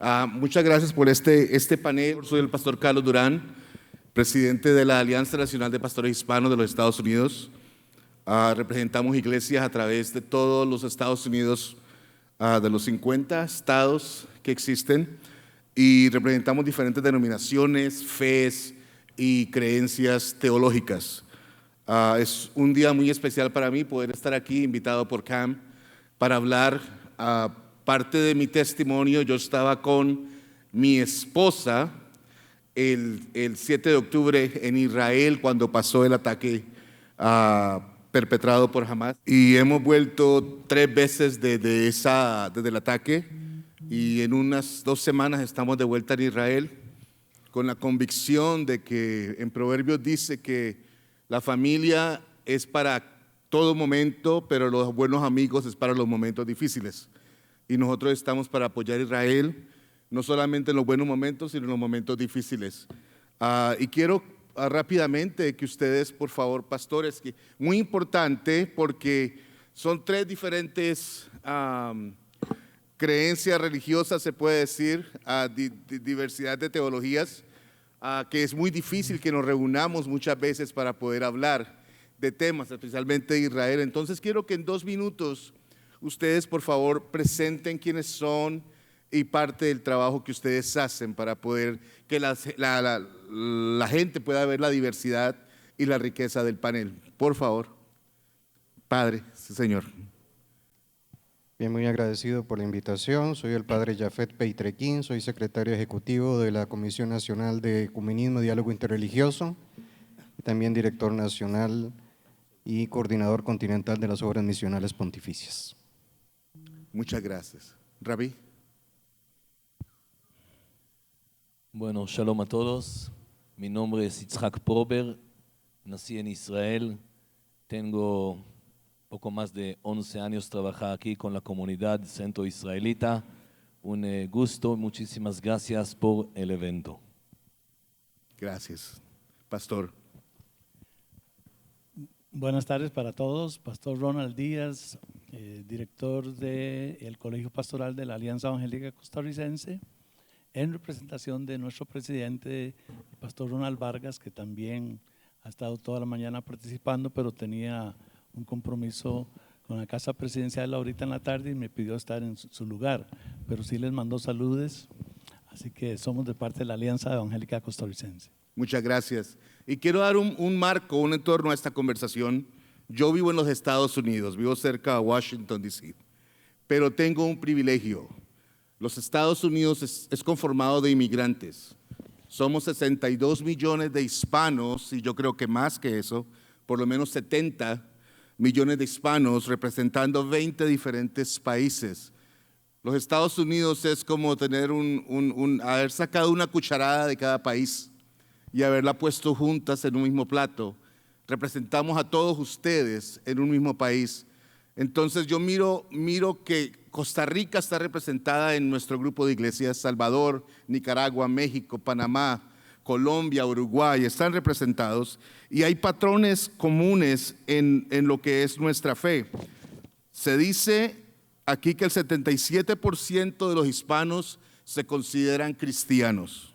Muchas gracias por este panel. Soy el pastor Carlos Durán, presidente de la Alianza Nacional de Pastores Hispanos de los Estados Unidos. Representamos iglesias a través de todos los Estados Unidos, de los 50 estados que existen, y representamos diferentes denominaciones, fees y creencias teológicas. Es un día muy especial para mí poder estar aquí, invitado por Cam, para hablar parte de mi testimonio. Yo estaba con mi esposa el 7 de octubre en Israel cuando pasó el ataque perpetrado por Hamas, y hemos vuelto 3 veces desde el ataque, y en unas 2 semanas estamos de vuelta en Israel con la convicción de que en Proverbios dice que la familia es para todo momento, pero los buenos amigos es para los momentos difíciles. Y nosotros estamos para apoyar a Israel, no solamente en los buenos momentos, sino en los momentos difíciles. Y quiero rápidamente que ustedes, por favor, pastores, que muy importante porque son 3 diferentes creencias religiosas, se puede decir, diversidad de teologías, que es muy difícil que nos reunamos muchas veces para poder hablar de temas, especialmente de Israel. Entonces quiero que en 2 minutos ustedes, por favor, presenten quiénes son y parte del trabajo que ustedes hacen para poder que la gente pueda ver la diversidad y la riqueza del panel. Por favor, Padre, sí, Señor. Bien, muy agradecido por la invitación. Soy el padre Jafet Peitrequín, soy secretario ejecutivo de la Comisión Nacional de Ecumenismo y Diálogo Interreligioso, y también director nacional y coordinador continental de las obras misionales pontificias. Muchas gracias. Rabí. Bueno, shalom a todos. Mi nombre es Yitzhak Prober, nací en Israel, tengo poco más de 11 años trabajando aquí con la comunidad centro-israelita. Un gusto, muchísimas gracias por el evento. Gracias. Pastor. Buenas tardes para todos. Pastor Ronald Díaz, director del Colegio Pastoral de la Alianza Evangélica Costarricense, en representación de nuestro presidente, el pastor Ronald Vargas, que también ha estado toda la mañana participando, pero tenía un compromiso con la Casa Presidencial ahorita en la tarde y me pidió estar en su lugar, pero sí les mandó saludos, así que somos de parte de la Alianza Evangélica Costarricense. Muchas gracias. Y quiero dar un marco, un entorno a esta conversación. Yo vivo en los Estados Unidos, vivo cerca de Washington, D.C., pero tengo un privilegio. Los Estados Unidos es conformado de inmigrantes. Somos 62 millones de hispanos, y yo creo que más que eso, por lo menos 70 millones de hispanos representando 20 diferentes países. Los Estados Unidos es como tener haber sacado una cucharada de cada país y haberla puesto juntas en un mismo plato. Representamos a todos ustedes en un mismo país. Entonces yo miro que Costa Rica está representada en nuestro grupo de iglesias, Salvador, Nicaragua, México, Panamá, Colombia, Uruguay, están representados, y hay patrones comunes en lo que es nuestra fe. Se dice aquí que el 77% de los hispanos se consideran cristianos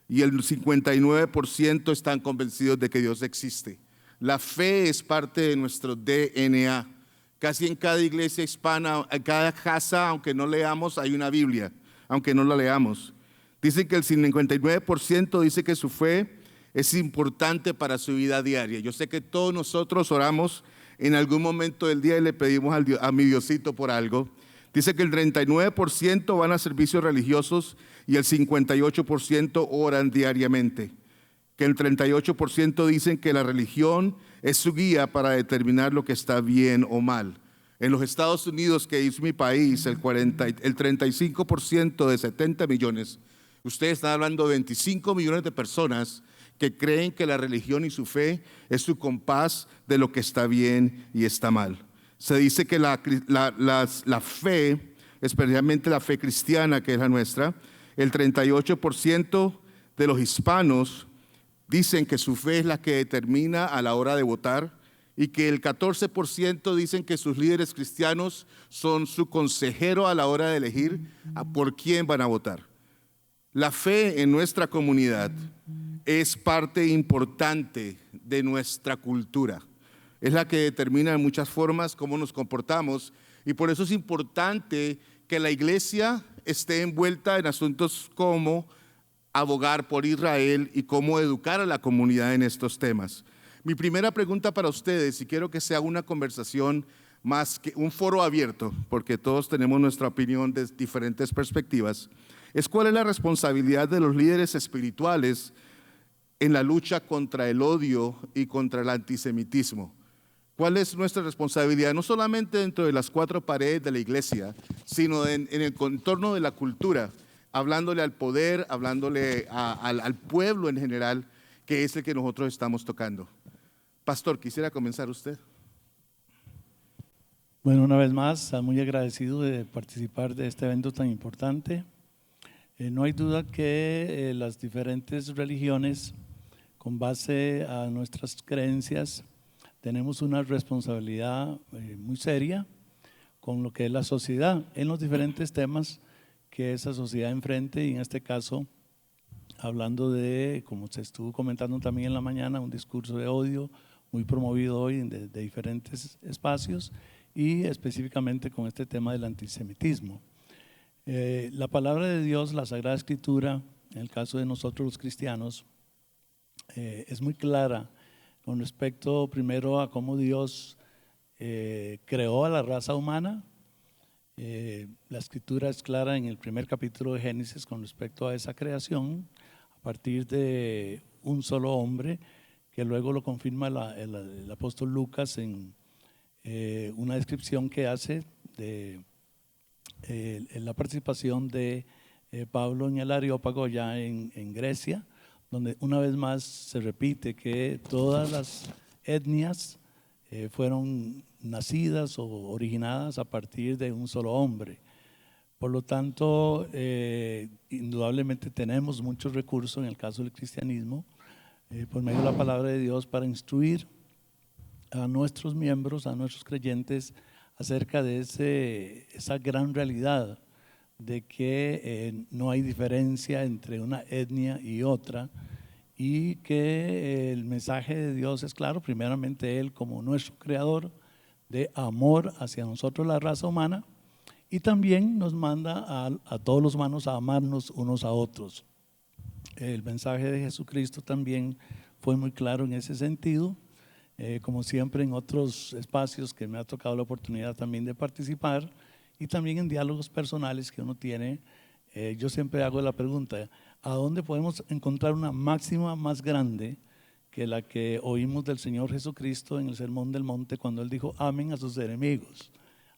y el 59% están convencidos de que Dios existe. La fe es parte de nuestro DNA. Casi en cada iglesia hispana, en cada casa, aunque no leamos, hay una Biblia, aunque no la leamos. Dicen que el 59% dice que su fe es importante para su vida diaria. Yo sé que todos nosotros oramos en algún momento del día y le pedimos a mi Diosito por algo. Dice que el 39% van a servicios religiosos y el 58% oran diariamente. Que el 38% dicen que la religión es su guía para determinar lo que está bien o mal. En los Estados Unidos, que es mi país, el 35% de 70 millones, ustedes están hablando de 25 millones de personas que creen que la religión y su fe es su compás de lo que está bien y está mal. Se dice que la fe, especialmente la fe cristiana, que es la nuestra, el 38% de los hispanos dicen que su fe es la que determina a la hora de votar, y que el 14% dicen que sus líderes cristianos son su consejero a la hora de elegir a por quién van a votar. La fe en nuestra comunidad es parte importante de nuestra cultura. Es la que determina en muchas formas cómo nos comportamos, y por eso es importante que la iglesia esté envuelta en asuntos como abogar por Israel y cómo educar a la comunidad en estos temas. Mi primera pregunta para ustedes, y quiero que sea una conversación más que un foro abierto, porque todos tenemos nuestra opinión de diferentes perspectivas, es cuál es la responsabilidad de los líderes espirituales en la lucha contra el odio y contra el antisemitismo. ¿Cuál es nuestra responsabilidad? No solamente dentro de las cuatro paredes de la iglesia, sino en el contorno de la cultura, hablándole al poder, hablándole al pueblo en general, que es el que nosotros estamos tocando. Pastor, quisiera comenzar usted. Bueno, una vez más, muy agradecido de participar de este evento tan importante. No hay duda que las diferentes religiones, con base a nuestras creencias, tenemos una responsabilidad muy seria con lo que es la sociedad en los diferentes temas que esa sociedad enfrente, y en este caso, hablando de, como se estuvo comentando también en la mañana, un discurso de odio muy promovido hoy de diferentes espacios, y específicamente con este tema del antisemitismo. La palabra de Dios, la Sagrada Escritura, en el caso de nosotros los cristianos, es muy clara con respecto primero a cómo Dios creó a la raza humana. La Escritura es clara en el primer capítulo de Génesis con respecto a esa creación, a partir de un solo hombre, que luego lo confirma el apóstol Lucas en una descripción que hace de la participación de Pablo en el Areópago ya en Grecia, donde una vez más se repite que todas las etnias fueron nacidas o originadas a partir de un solo hombre. Por lo tanto, indudablemente tenemos muchos recursos en el caso del cristianismo, por medio de la palabra de Dios, para instruir a nuestros miembros, a nuestros creyentes, acerca de esa gran realidad de que no hay diferencia entre una etnia y otra, y que el mensaje de Dios es claro, primeramente Él como nuestro creador, de amor hacia nosotros la raza humana, y también nos manda a todos los humanos a amarnos unos a otros. El mensaje de Jesucristo también fue muy claro en ese sentido. Como siempre en otros espacios que me ha tocado la oportunidad también de participar, y también en diálogos personales que uno tiene, yo siempre hago la pregunta: ¿a dónde podemos encontrar una máxima más grande que la que oímos del Señor Jesucristo en el Sermón del Monte, cuando Él dijo amen a sus enemigos?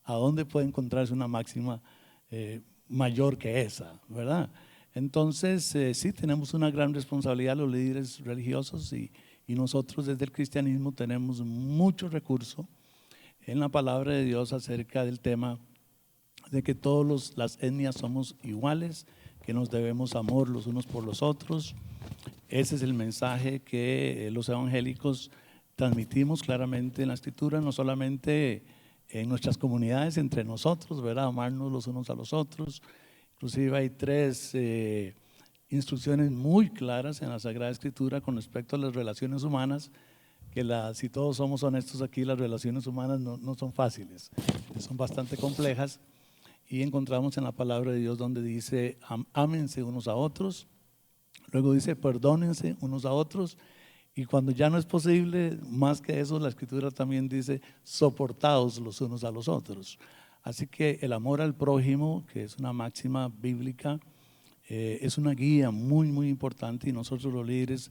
¿A dónde puede encontrarse una máxima mayor que esa, verdad? Entonces, sí tenemos una gran responsabilidad los líderes religiosos, y nosotros desde el cristianismo tenemos mucho recurso en la palabra de Dios acerca del tema de que todas las etnias somos iguales, que nos debemos amor los unos por los otros. Ese es el mensaje que los evangélicos transmitimos claramente en la Escritura, no solamente en nuestras comunidades, entre nosotros, ¿verdad? Amarnos los unos a los otros. Inclusive hay 3 instrucciones muy claras en la Sagrada Escritura con respecto a las relaciones humanas, que si todos somos honestos aquí, las relaciones humanas no son fáciles, son bastante complejas, y encontramos en la palabra de Dios donde dice ámense unos a otros, luego dice perdónense unos a otros, y cuando ya no es posible más que eso, la Escritura también dice soportaos los unos a los otros. Así que el amor al prójimo, que es una máxima bíblica, es una guía muy, muy importante, y nosotros los líderes,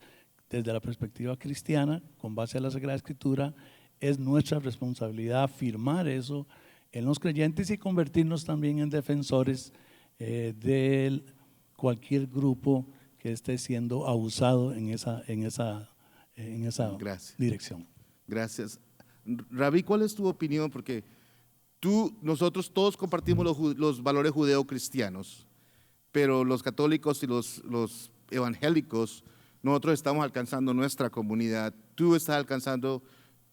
desde la perspectiva cristiana, con base a la Sagrada Escritura, es nuestra responsabilidad afirmar eso en los creyentes y convertirnos también en defensores de cualquier grupo que esté siendo abusado en esa Gracias. dirección. Gracias. Rabí, ¿cuál es tu opinión? Porque nosotros todos compartimos los valores judeocristianos, pero los católicos y los evangélicos, nosotros estamos alcanzando nuestra comunidad. Tú estás alcanzando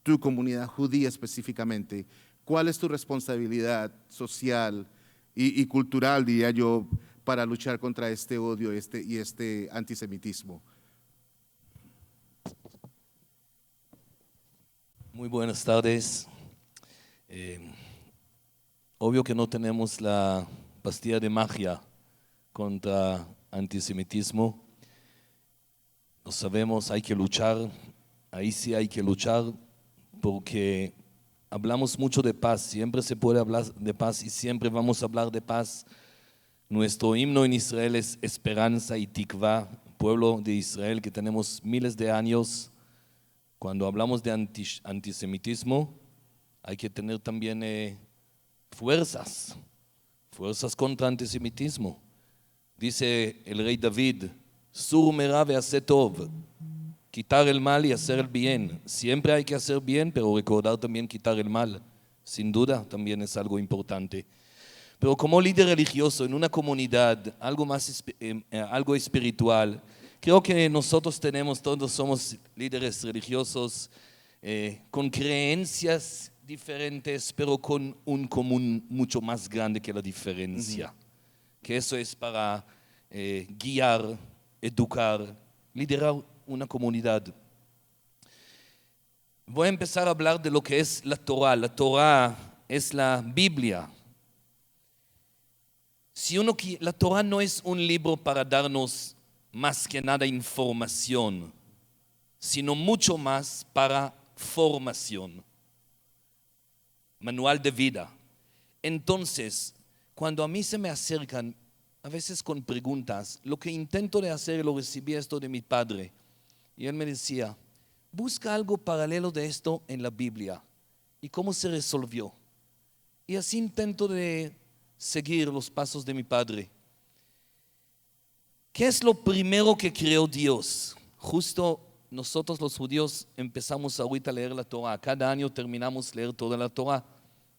tu comunidad judía específicamente. ¿Cuál es tu responsabilidad social y cultural, diría yo, para luchar contra este odio y este antisemitismo? Muy buenas tardes. Obvio que no tenemos la pastilla de magia contra antisemitismo. Lo sabemos, hay que luchar, ahí sí hay que luchar, porque hablamos mucho de paz, siempre se puede hablar de paz y siempre vamos a hablar de paz. Nuestro himno en Israel es Esperanza y Tikva, pueblo de Israel que tenemos miles de años. Cuando hablamos de antisemitismo, hay que tener también fuerzas contra antisemitismo. Dice el rey David, Sur merá ve'aseh tov, quitar el mal y hacer el bien. Siempre hay que hacer bien, pero recordar también quitar el mal. Sin duda también es algo importante. Pero como líder religioso en una comunidad, algo espiritual, creo que nosotros todos somos líderes religiosos con creencias diferentes, pero con un común mucho más grande que la diferencia. Que eso es para guiar, educar, liderar una comunidad. Voy a empezar a hablar de lo que es la Torah. La Torah es la Biblia. La Torah no es un libro para darnos más que nada información, sino mucho más para formación, manual de vida. Entonces, cuando a mí se me acercan, a veces con preguntas, lo que intento de hacer, lo recibí esto de mi padre, y él me decía, busca algo paralelo de esto en la Biblia, y cómo se resolvió. Y así intento de seguir los pasos de mi padre. ¿Qué es lo primero que creó Dios? Justo nosotros los judíos empezamos ahorita a leer la Torah. Cada año terminamos de leer toda la Torah.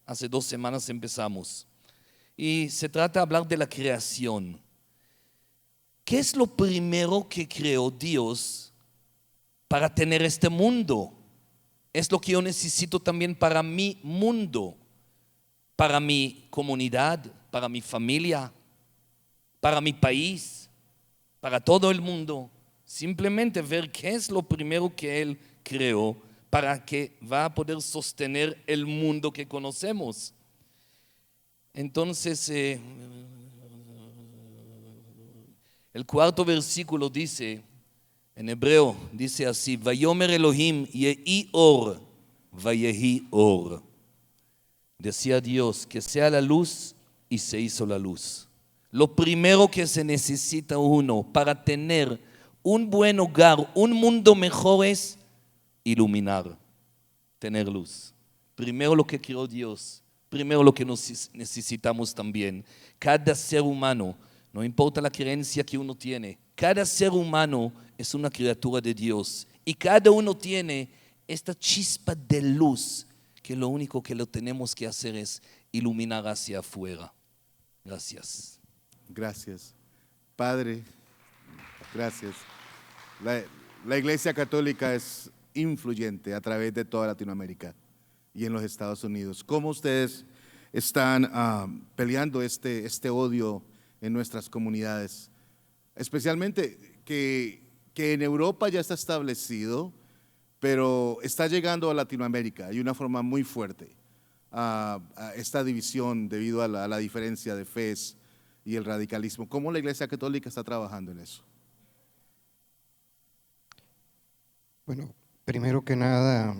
Hace 2 semanas empezamos. Y se trata de hablar de la creación. ¿Qué es lo primero que creó Dios para tener este mundo? Es lo que yo necesito también para mi mundo, para mi comunidad, para mi familia, para mi país, para todo el mundo. Simplemente ver qué es lo primero que Él creó para que va a poder sostener el mundo que conocemos. Entonces, el 4º versículo dice, en hebreo, dice así, Vayomer Elohim yehi or, vayehi or. Decía Dios que sea la luz y se hizo la luz. Lo primero que se necesita uno para tener un buen hogar, un mundo mejor es iluminar, tener luz. Primero lo que creó Dios, primero lo que necesitamos también. Cada ser humano, no importa la creencia que uno tiene, cada ser humano es una criatura de Dios y cada uno tiene esta chispa de luz que lo único que lo tenemos que hacer es iluminar hacia afuera. Gracias. Gracias. Padre, gracias. La Iglesia Católica es influyente a través de toda Latinoamérica y en los Estados Unidos. ¿Cómo ustedes están peleando este odio en nuestras comunidades? Especialmente que en Europa ya está establecido, pero está llegando a Latinoamérica y una forma muy fuerte a esta división debido a la diferencia de fes y el radicalismo. ¿Cómo la Iglesia Católica está trabajando en eso? Bueno, primero que nada,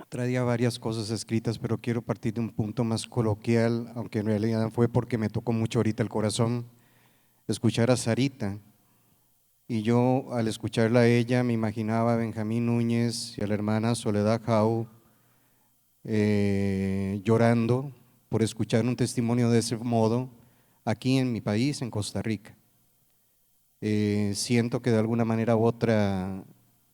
traía varias cosas escritas, pero quiero partir de un punto más coloquial, aunque en realidad fue porque me tocó mucho ahorita el corazón escuchar a Sarita. Y yo al escucharla a ella me imaginaba a Benjamín Núñez y a la hermana Soledad Jau llorando por escuchar un testimonio de ese modo aquí en mi país, en Costa Rica. Siento que de alguna manera u otra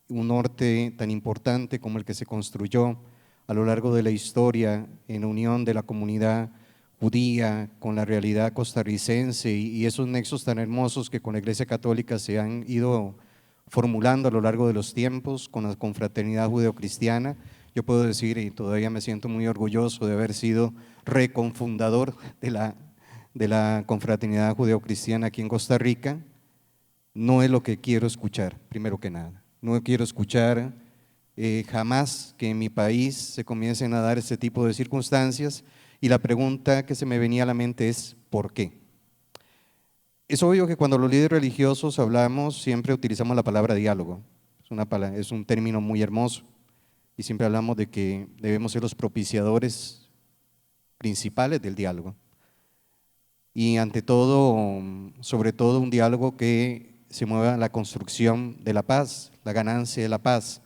un norte tan importante como el que se construyó a lo largo de la historia en unión de la comunidad judía con la realidad costarricense y esos nexos tan hermosos que con la Iglesia Católica se han ido formulando a lo largo de los tiempos con la confraternidad judeocristiana. Yo puedo decir, y todavía me siento muy orgulloso de haber sido reconfundador de de la confraternidad judeocristiana aquí en Costa Rica, no es lo que quiero escuchar, primero que nada. No quiero escuchar jamás que en mi país se comiencen a dar este tipo de circunstancias, y la pregunta que se me venía a la mente es ¿por qué? Es obvio que cuando los líderes religiosos hablamos siempre utilizamos la palabra diálogo, es un término muy hermoso, y siempre hablamos de que debemos ser los propiciadores principales del diálogo. Y ante todo, sobre todo un diálogo que se mueva a la construcción de la paz, la ganancia de la paz.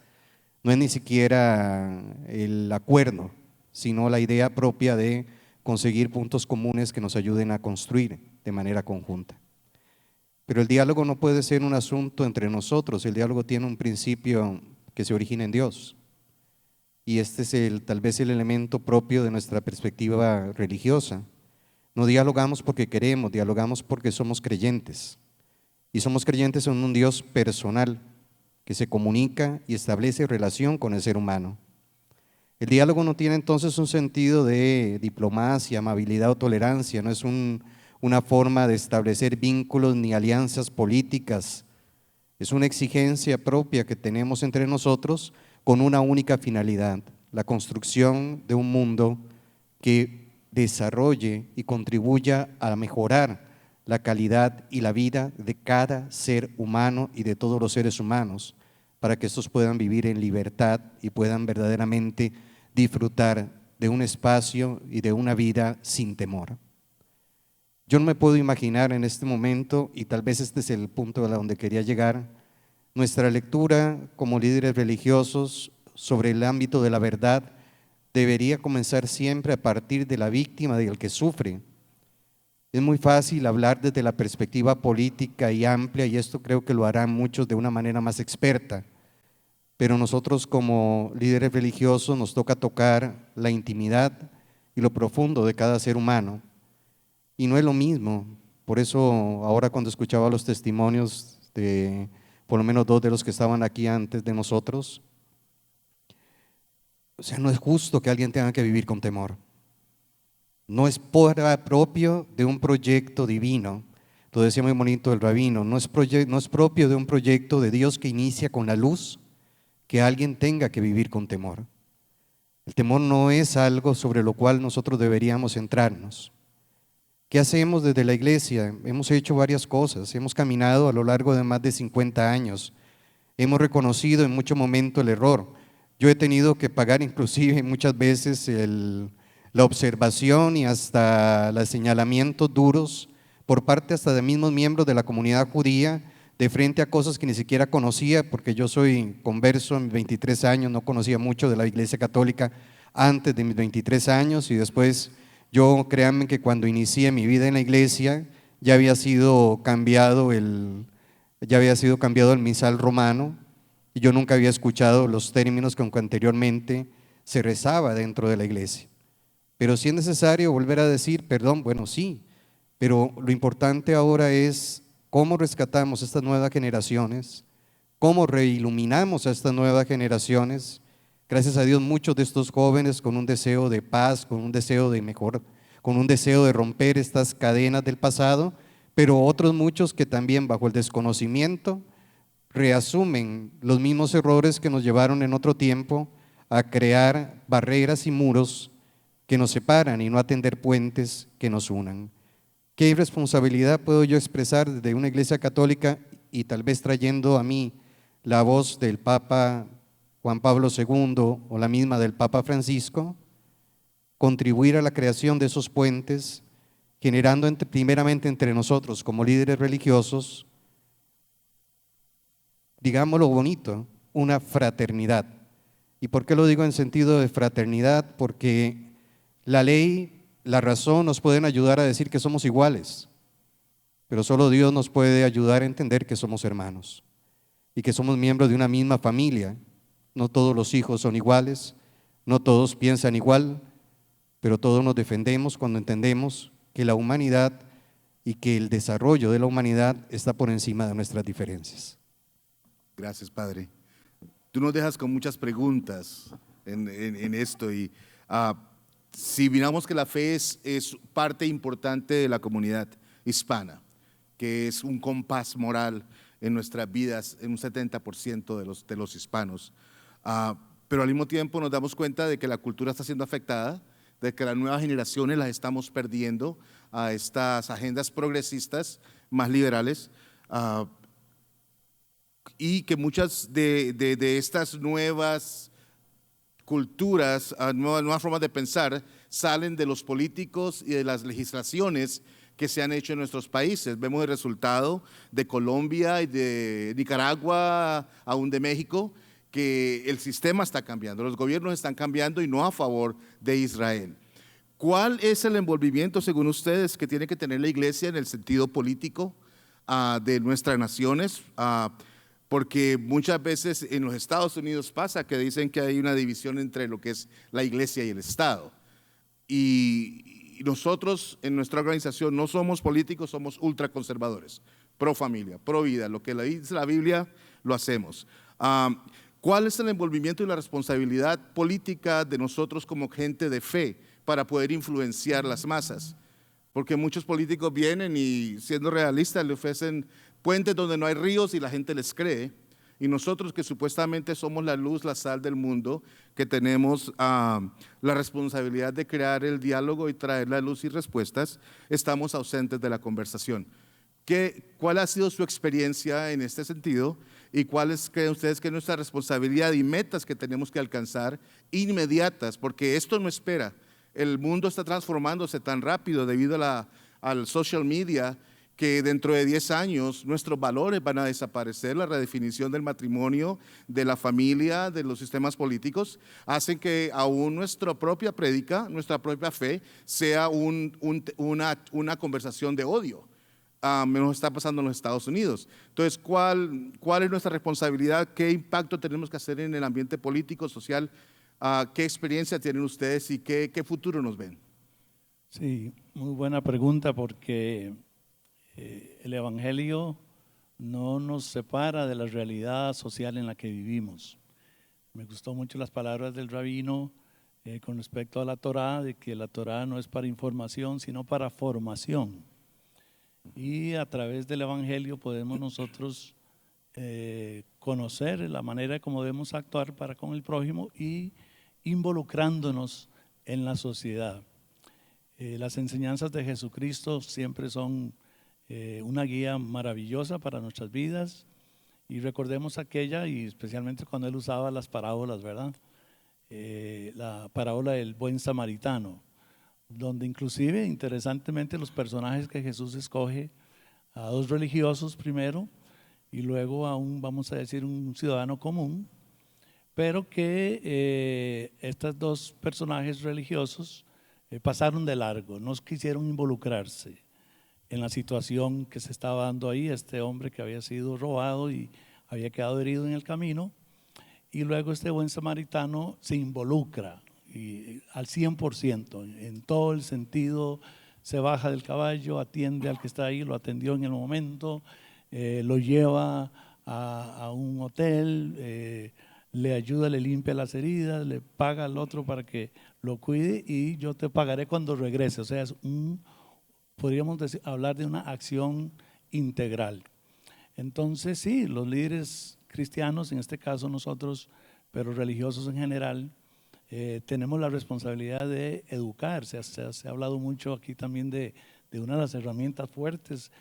No es ni siquiera el acuerdo, sino la idea propia de conseguir puntos comunes que nos ayuden a construir de manera conjunta. Pero el diálogo no puede ser un asunto entre nosotros, el diálogo tiene un principio que se origina en Dios. Y este es tal vez el elemento propio de nuestra perspectiva religiosa. No dialogamos porque queremos, dialogamos porque somos creyentes. Y somos creyentes en un Dios personal que se comunica y establece relación con el ser humano. El diálogo no tiene entonces un sentido de diplomacia, amabilidad o tolerancia, no es una forma de establecer vínculos ni alianzas políticas. Es una exigencia propia que tenemos entre nosotros con una única finalidad, la construcción de un mundo que desarrolle y contribuya a mejorar la calidad y la vida de cada ser humano y de todos los seres humanos, para que estos puedan vivir en libertad y puedan verdaderamente disfrutar de un espacio y de una vida sin temor. Yo no me puedo imaginar en este momento, y tal vez este es el punto a donde quería llegar, nuestra lectura como líderes religiosos sobre el ámbito de la verdad debería comenzar siempre a partir de la víctima, del que sufre. Es muy fácil hablar desde la perspectiva política y amplia, y esto creo que lo harán muchos de una manera más experta, pero nosotros como líderes religiosos nos toca tocar la intimidad y lo profundo de cada ser humano, y no es lo mismo. Por eso ahora cuando escuchaba los testimonios de por lo menos dos de los que estaban aquí antes de nosotros, o sea, no es justo que alguien tenga que vivir con temor. No es propio de un proyecto divino. Lo decía muy bonito el rabino, no es propio de un proyecto de Dios que inicia con la luz que alguien tenga que vivir con temor. El temor no es algo sobre lo cual nosotros deberíamos centrarnos. ¿Qué hacemos desde la iglesia? Hemos hecho varias cosas, hemos caminado a lo largo de más de 50 años, hemos reconocido en muchos momentos el error. Yo he tenido que pagar inclusive muchas veces la observación y hasta los señalamientos duros por parte hasta de mismos miembros de la comunidad judía de frente a cosas que ni siquiera conocía, porque yo soy converso en mis 23 años, no conocía mucho de la Iglesia Católica antes de mis 23 años, y después yo, créanme que cuando inicié mi vida en la iglesia ya había sido cambiado el misal romano, y yo nunca había escuchado los términos con que anteriormente se rezaba dentro de la iglesia. Pero si es necesario volver a decir perdón, bueno, sí, pero lo importante ahora es cómo rescatamos estas nuevas generaciones, cómo reiluminamos a estas nuevas generaciones. Gracias a Dios, muchos de estos jóvenes con un deseo de paz, con un deseo de mejor, con un deseo de romper estas cadenas del pasado, pero otros muchos que también bajo el desconocimiento reasumen los mismos errores que nos llevaron en otro tiempo a crear barreras y muros que nos separan y no a tender puentes que nos unan. ¿Qué irresponsabilidad puedo yo expresar desde una iglesia católica y tal vez trayendo a mí la voz del Papa Juan Pablo II o la misma del Papa Francisco? Contribuir a la creación de esos puentes, generando primeramente entre nosotros como líderes religiosos, digámoslo bonito, una fraternidad. ¿Y por qué lo digo en sentido de fraternidad? Porque la ley, la razón nos pueden ayudar a decir que somos iguales, pero solo Dios nos puede ayudar a entender que somos hermanos y que somos miembros de una misma familia. No todos los hijos son iguales, no todos piensan igual, pero todos nos defendemos cuando entendemos que la humanidad y que el desarrollo de la humanidad está por encima de nuestras diferencias. Gracias, Padre. Tú nos dejas con muchas preguntas en esto, y si miramos que la fe es parte importante de la comunidad hispana, que es un compás moral en nuestras vidas, en un 70% de los hispanos. Pero al mismo tiempo nos damos cuenta de que la cultura está siendo afectada, de que las nuevas generaciones las estamos perdiendo a estas agendas progresistas más liberales, y que muchas de estas nuevas culturas, nuevas formas de pensar, salen de los políticos y de las legislaciones que se han hecho en nuestros países. Vemos el resultado de Colombia y de Nicaragua, aún de México, que el sistema está cambiando, los gobiernos están cambiando y no a favor de Israel. ¿Cuál es el envolvimiento, según ustedes, que tiene que tener la iglesia en el sentido político de nuestras naciones? Porque muchas veces en los Estados Unidos pasa que dicen que hay una división entre lo que es la iglesia y el Estado. Y nosotros en nuestra organización no somos políticos, somos ultraconservadores, pro familia, pro vida, lo que dice la Biblia lo hacemos. ¿Cuál es el envolvimiento y la responsabilidad política de nosotros como gente de fe para poder influenciar las masas? Porque muchos políticos vienen y, siendo realistas, le ofrecen puentes donde no hay ríos y la gente les cree. Y nosotros, que supuestamente somos la luz, la sal del mundo, que tenemos la responsabilidad de crear el diálogo y traer la luz y respuestas, estamos ausentes de la conversación. ¿Cuál ha sido su experiencia en este sentido? ¿Y cuáles creen ustedes que es nuestra responsabilidad y metas que tenemos que alcanzar inmediatas? Porque esto no espera. El mundo está transformándose tan rápido debido al social media, que dentro de 10 años nuestros valores van a desaparecer. La redefinición del matrimonio, de la familia, de los sistemas políticos, hacen que aún nuestra propia prédica, nuestra propia fe, sea una conversación de odio. Nos está pasando en los Estados Unidos. Entonces, ¿cuál es nuestra responsabilidad? ¿Qué impacto tenemos que hacer en el ambiente político, social? ¿Qué experiencia tienen ustedes y qué futuro nos ven? Sí, muy buena pregunta, porque el Evangelio no nos separa de la realidad social en la que vivimos. Me gustó mucho las palabras del rabino con respecto a la Torá, de que la Torá no es para información, sino para formación. Y a través del Evangelio podemos nosotros conocer la manera como debemos actuar para con el prójimo y involucrándonos en la sociedad. Las enseñanzas de Jesucristo siempre son una guía maravillosa para nuestras vidas, y recordemos aquella, y especialmente cuando él usaba las parábolas, ¿verdad? La parábola del buen samaritano, donde inclusive, interesantemente, los personajes que Jesús escoge, a dos religiosos primero y luego a vamos a decir, un ciudadano común, pero que estos dos personajes religiosos pasaron de largo, no quisieron involucrarse en la situación que se estaba dando ahí. Este hombre que había sido robado y había quedado herido en el camino, y luego este buen samaritano se involucra al 100%, en todo el sentido. Se baja del caballo, atiende al que está ahí, lo atendió en el momento, lo lleva a un hotel, le ayuda, le limpia las heridas, le paga al otro para que lo cuide, y yo te pagaré cuando regrese. O sea, es podríamos hablar de una acción integral. Entonces sí, los líderes cristianos, en este caso nosotros, pero religiosos en general, tenemos la responsabilidad de educar. Se ha hablado mucho aquí también de una de las herramientas fuertes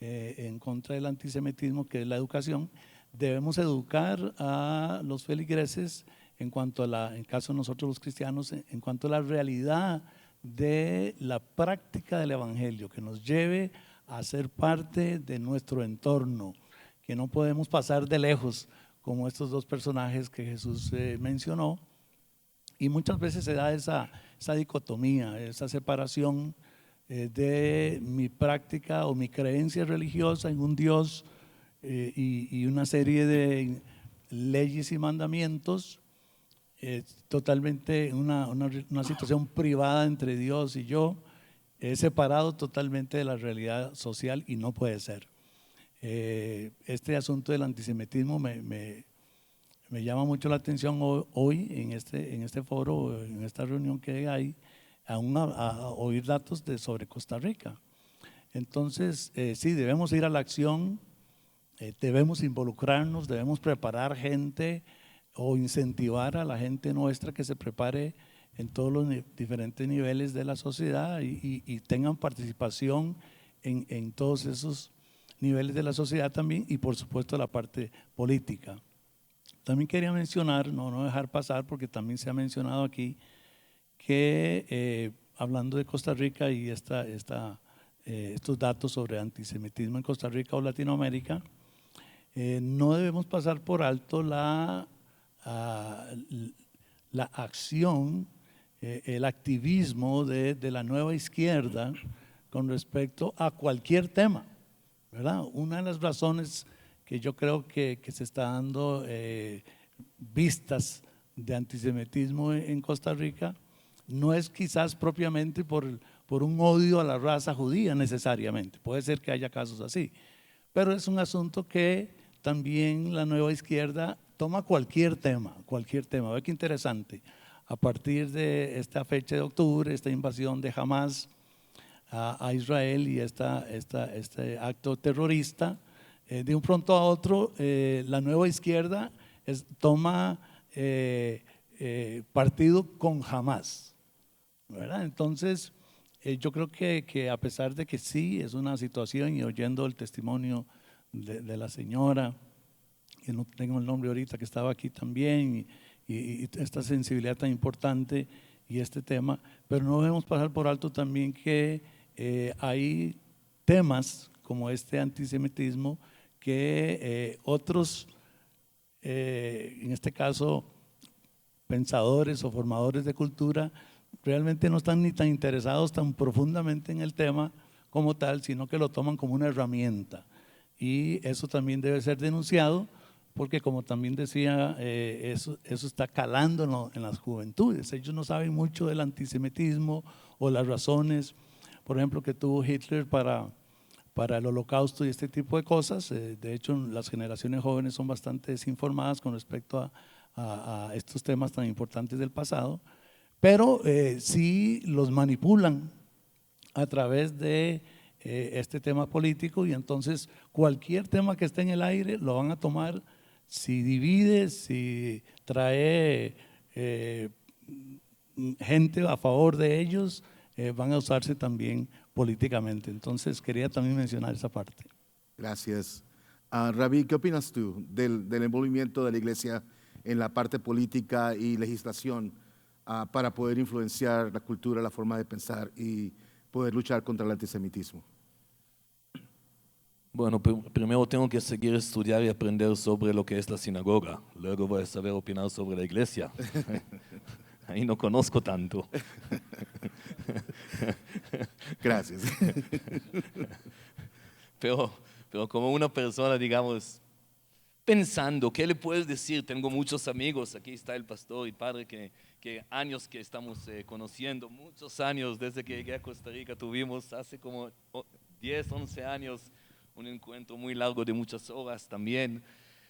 en contra del antisemitismo, que es la educación. Debemos educar a los feligreses en cuanto a en caso de nosotros los cristianos, en cuanto a la realidad de la práctica del Evangelio, que nos lleve a ser parte de nuestro entorno, que no podemos pasar de lejos como estos dos personajes que Jesús mencionó. Y muchas veces se da esa dicotomía, esa separación de mi práctica o mi creencia religiosa en un Dios y una serie de leyes y mandamientos, totalmente una situación privada entre Dios y yo, separado totalmente de la realidad social, y no puede ser. Este asunto del antisemitismo me llama mucho la atención hoy en este foro, en esta reunión que hay, a oír datos sobre Costa Rica. Entonces, sí, debemos ir a la acción, debemos involucrarnos, debemos preparar gente o incentivar a la gente nuestra que se prepare en todos los diferentes niveles de la sociedad y tengan participación en todos esos niveles de la sociedad también, y por supuesto la parte política. También quería mencionar, no dejar pasar, porque también se ha mencionado aquí, que hablando de Costa Rica y estos datos sobre antisemitismo en Costa Rica o Latinoamérica, no debemos pasar por alto la acción, el activismo de la nueva izquierda con respecto a cualquier tema, ¿verdad? Una de las razones que yo creo que se está dando vistas de antisemitismo en Costa Rica no es quizás propiamente por un odio a la raza judía necesariamente, puede ser que haya casos así, pero es un asunto que también la nueva izquierda toma cualquier tema. Ve qué interesante, a partir de esta fecha de octubre, esta invasión de Hamas a Israel y este acto terrorista, de un pronto a otro la nueva izquierda toma partido con Hamas, ¿verdad? Entonces yo creo que a pesar de que sí es una situación, y oyendo el testimonio de la señora, que no tengo el nombre ahorita, que estaba aquí también, y esta sensibilidad tan importante y este tema, pero no debemos pasar por alto también que hay temas como este antisemitismo que otros, en este caso pensadores o formadores de cultura, realmente no están ni tan interesados tan profundamente en el tema como tal, sino que lo toman como una herramienta, y eso también debe ser denunciado, porque como también decía, eso está calando en las juventudes. Ellos no saben mucho del antisemitismo o las razones, por ejemplo, que tuvo Hitler para el holocausto y este tipo de cosas. De hecho, las generaciones jóvenes son bastante desinformadas con respecto a estos temas tan importantes del pasado, pero sí los manipulan a través de este tema político, y entonces cualquier tema que esté en el aire lo van a tomar. Si divide, si trae gente a favor de ellos, van a usarse también políticamente. Entonces quería también mencionar esa parte. Gracias. Rabí, ¿qué opinas tú del envolvimiento de la iglesia en la parte política y legislación para poder influenciar la cultura, la forma de pensar y poder luchar contra el antisemitismo? Bueno, primero tengo que seguir estudiar y aprender sobre lo que es la sinagoga. Luego voy a saber opinar sobre la iglesia. Ahí no conozco tanto. Gracias. Pero como una persona, digamos, pensando, ¿qué le puedes decir? Tengo muchos amigos, aquí está el pastor y padre que años que estamos conociendo, muchos años desde que llegué a Costa Rica, tuvimos hace como 10, 11 años un encuentro muy largo de muchas horas también.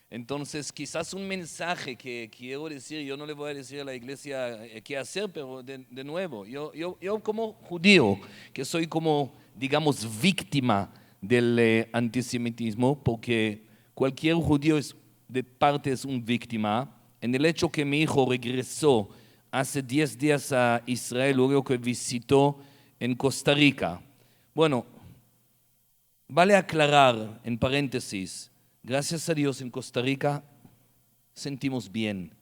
Entonces, quizás un mensaje que quiero decir, yo no le voy a decir a la iglesia qué hacer, pero de nuevo, yo como judío, que soy como, digamos, víctima del antisemitismo, porque cualquier judío de parte es un víctima, en el hecho que mi hijo regresó hace 10 días a Israel, luego que visitó en Costa Rica. Bueno, vale aclarar, en paréntesis, gracias a Dios en Costa Rica sentimos bien.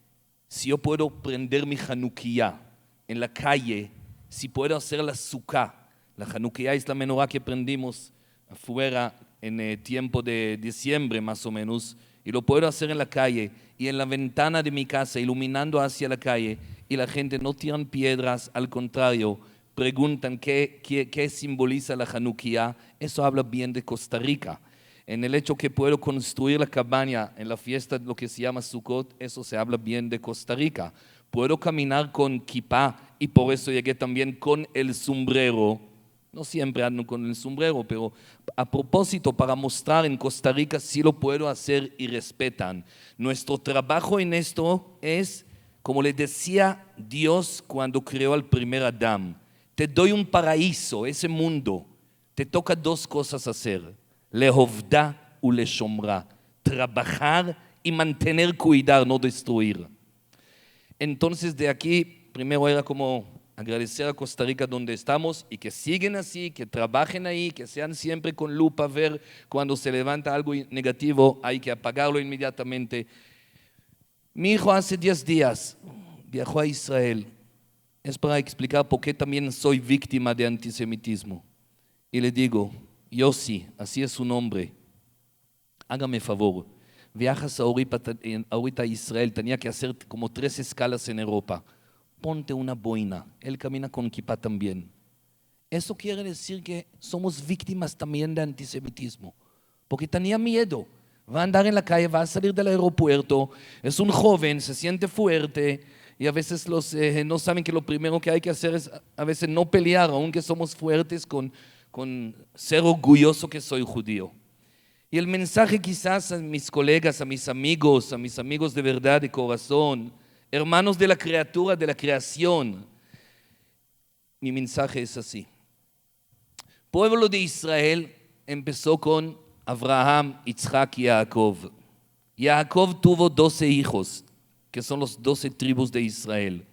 Si yo puedo prender mi Hanukkah en la calle, si puedo hacer la Sukkah, la Hanukkah es la menorá que prendimos afuera en tiempo de diciembre más o menos, y lo puedo hacer en la calle y en la ventana de mi casa iluminando hacia la calle, y la gente no tiran piedras, al contrario, preguntan qué simboliza la Hanukkah. Eso habla bien de Costa Rica. En el hecho que puedo construir la cabaña en la fiesta, lo que se llama Sukkot, eso se habla bien de Costa Rica. Puedo caminar con kippah, y por eso llegué también con el sombrero. No siempre ando con el sombrero, pero a propósito, para mostrar en Costa Rica sí lo puedo hacer y respetan. Nuestro trabajo en esto es, como le decía Dios cuando creó al primer Adán, te doy un paraíso, ese mundo. Te toca dos cosas hacer, lehovda u leshomra, trabajar y mantener, cuidar, no destruir. Entonces de aquí, primero era como agradecer a Costa Rica donde estamos y que siguen así, que trabajen ahí, que sean siempre con lupa, ver cuando se levanta algo negativo, hay que apagarlo inmediatamente. Mi hijo hace 10 días viajó a Israel, es para explicar por qué también soy víctima de antisemitismo. Y le digo, Yossi, así es su nombre, hágame favor, viajas ahorita a Israel, tenía que hacer como 3 escalas en Europa, ponte una boina, él camina con kippah también. Eso quiere decir que somos víctimas también de antisemitismo, porque tenía miedo, va a andar en la calle, va a salir del aeropuerto, es un joven, se siente fuerte, y a veces no saben que lo primero que hay que hacer es a veces no pelear, aunque somos fuertes con ser orgulloso que soy judío. Y el mensaje quizás a mis colegas, a mis amigos de verdad, de corazón, hermanos de la criatura, de la creación, mi mensaje es así. Pueblo de Israel empezó con Abraham, Isaac y Jacob. Jacob tuvo 12 hijos, que son los 12 tribus de Israel.